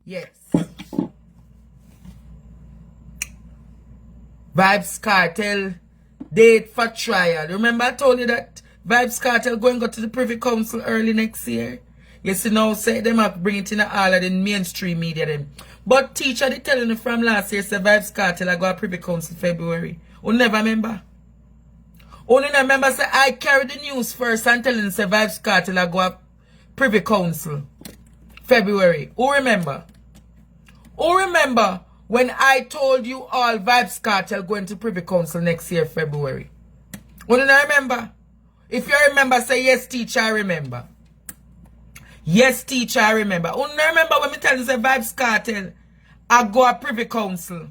Yes. Vybz Kartel date for trial. Remember I told you that Vybz Kartel going to go to the Privy Council early next year? You see now say them up bring it in all of the mainstream media them. But teacher they telling you from last year say Vybz Kartel I go to Privy Council February. You never remember? Only remember say I carry the news first and telling you say Vybz Kartel I go to Privy Council February. Who remember? Who remember when I told you all Vybz Kartel going to Privy Council next year, February? Well, I remember. If you remember, say yes, teacher, I remember. Yes, teacher, I remember. Well, I remember when me tell you say Vybz Kartel, I go a Privy Council.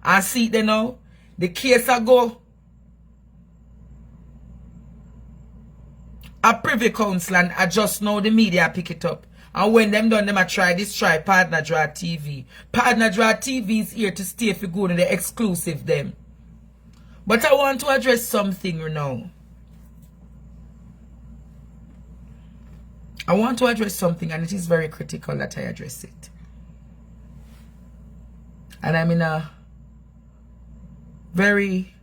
And see it there now. The case I go a Privy Council and I just know the media pick it up. And when them done, them a try Partner Draw TV. Partner Draw TV is here to stay for good and the exclusive them. But I want to address something now. I want to address something and it is very critical that I address it. And I'm in a very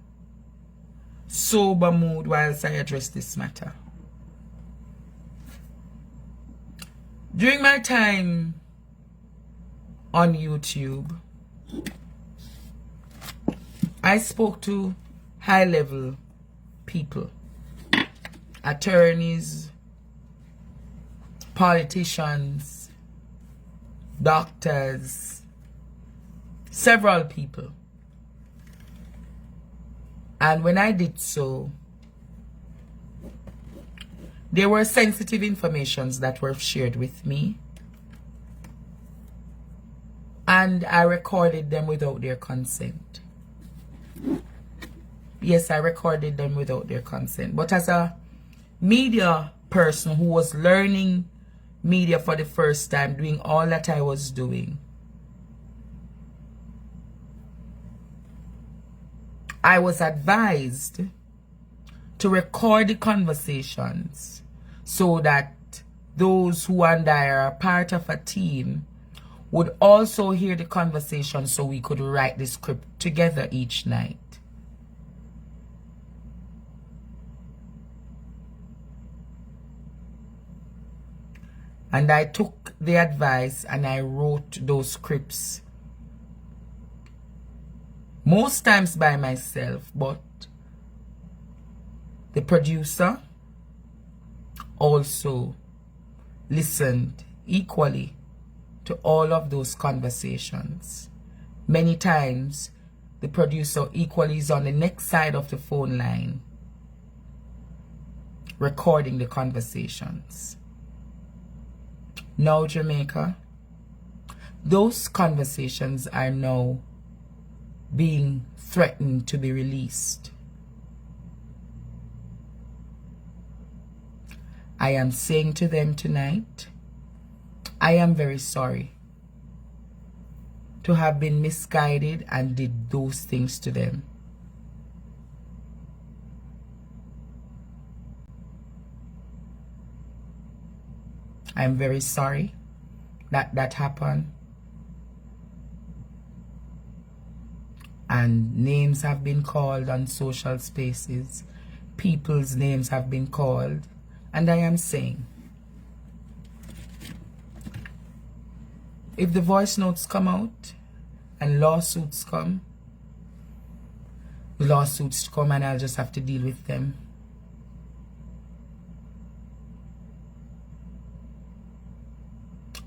sober mood whilst I address this matter. During my time on YouTube, I spoke to high-level people, attorneys, politicians, doctors, several people. And when I did so, there were sensitive informations that were shared with me. And I recorded them without their consent. Yes, I recorded them without their consent. But as a media person who was learning media for the first time, doing all that I was doing, I was advised to record the conversations so that those who and I are part of a team would also hear the conversation so we could write the script together each night. And I took the advice and I wrote those scripts. Most times by myself, but the producer also listened equally to all of those conversations. Many times, the producer equally is on the next side of the phone line, recording the conversations. Now, Jamaica, those conversations are now being threatened to be released. I am saying to them tonight, I am very sorry to have been misguided and did those things to them. I am very sorry that that happened. And names have been called on social spaces. People's names have been called. And I am saying, if the voice notes come out and lawsuits come, the lawsuits come and I'll just have to deal with them.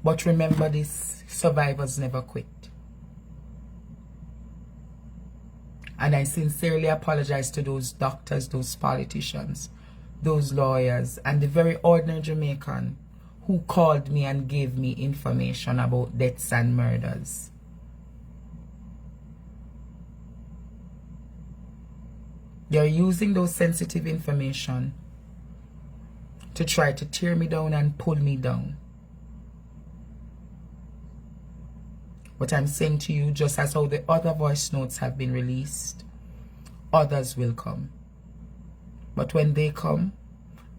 But remember this, survivors never quit. And I sincerely apologize to those doctors, those politicians, those lawyers, and the very ordinary Jamaican who called me and gave me information about deaths and murders. They're using those sensitive information to try to tear me down and pull me down. But I'm saying to you, just as how the other voice notes have been released, others will come. But when they come,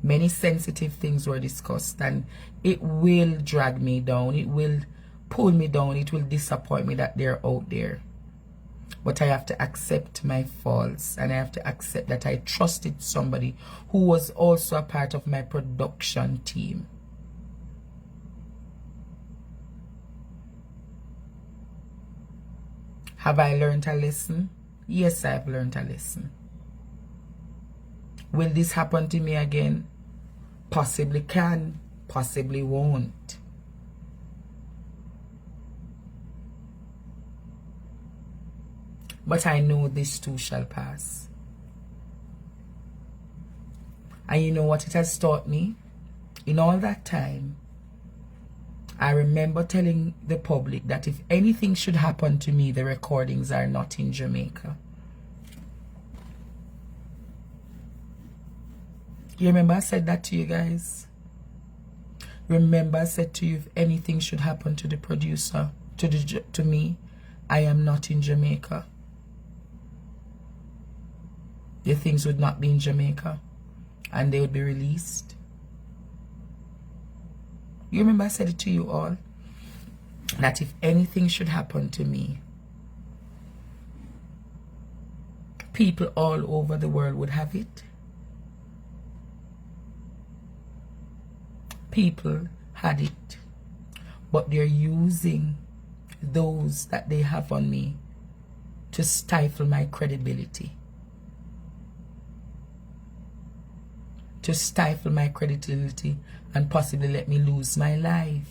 many sensitive things were discussed and it will drag me down. It will pull me down. It will disappoint me that they're out there. But I have to accept my faults, and I have to accept that I trusted somebody who was also a part of my production team. Have I learned a lesson? Yes, I've learned a lesson. Will this happen to me again? Possibly can, possibly won't. But I know this too shall pass. And you know what it has taught me? In all that time, I remember telling the public that if anything should happen to me, the recordings are not in Jamaica. You remember I said that to you guys? Remember I said to you, if anything should happen to the producer, to me, I am not in Jamaica. The things would not be in Jamaica, and they would be released. You remember I said it to you all, that if anything should happen to me, people all over the world would have it. People had it, but they're using those that they have on me to stifle my credibility. To stifle my credibility and possibly let me lose my life.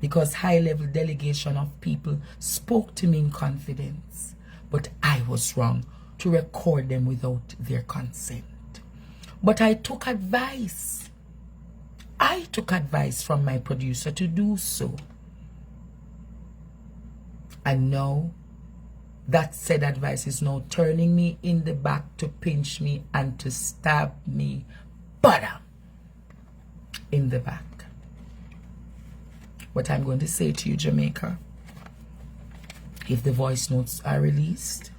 Because high-level delegation of people spoke to me in confidence, but I was wrong to record them without their consent. But I took advice. I took advice from my producer to do so. And now, that said advice is now turning me in the back to pinch me and to stab me bottom in the back. What I'm going to say to you, Jamaica, if the voice notes are released,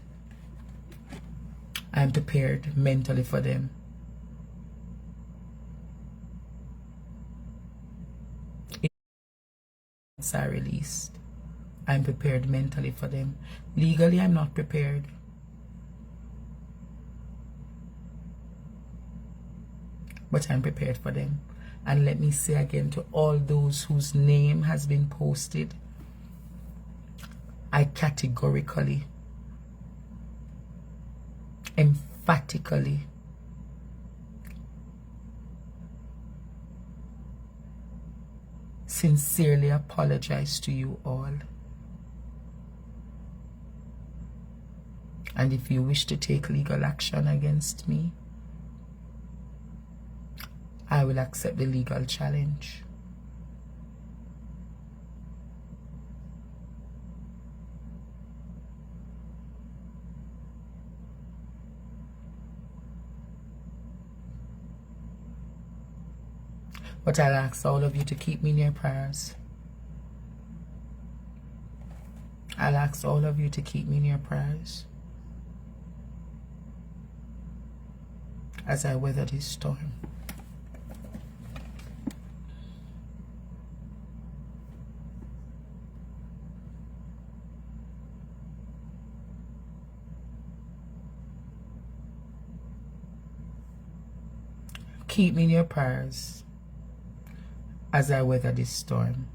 I'm prepared mentally for them. If the voice are released, I'm prepared mentally for them. Legally, I'm not prepared. But I'm prepared for them. And let me say again to all those whose name has been posted, I categorically, emphatically, sincerely apologize to you all. And if you wish to take legal action against me, I will accept the legal challenge. But I'll ask all of you to keep me in your prayers. I'll ask all of you to keep me in your prayers as I weather this storm. Keep me in your prayers as I weather this storm.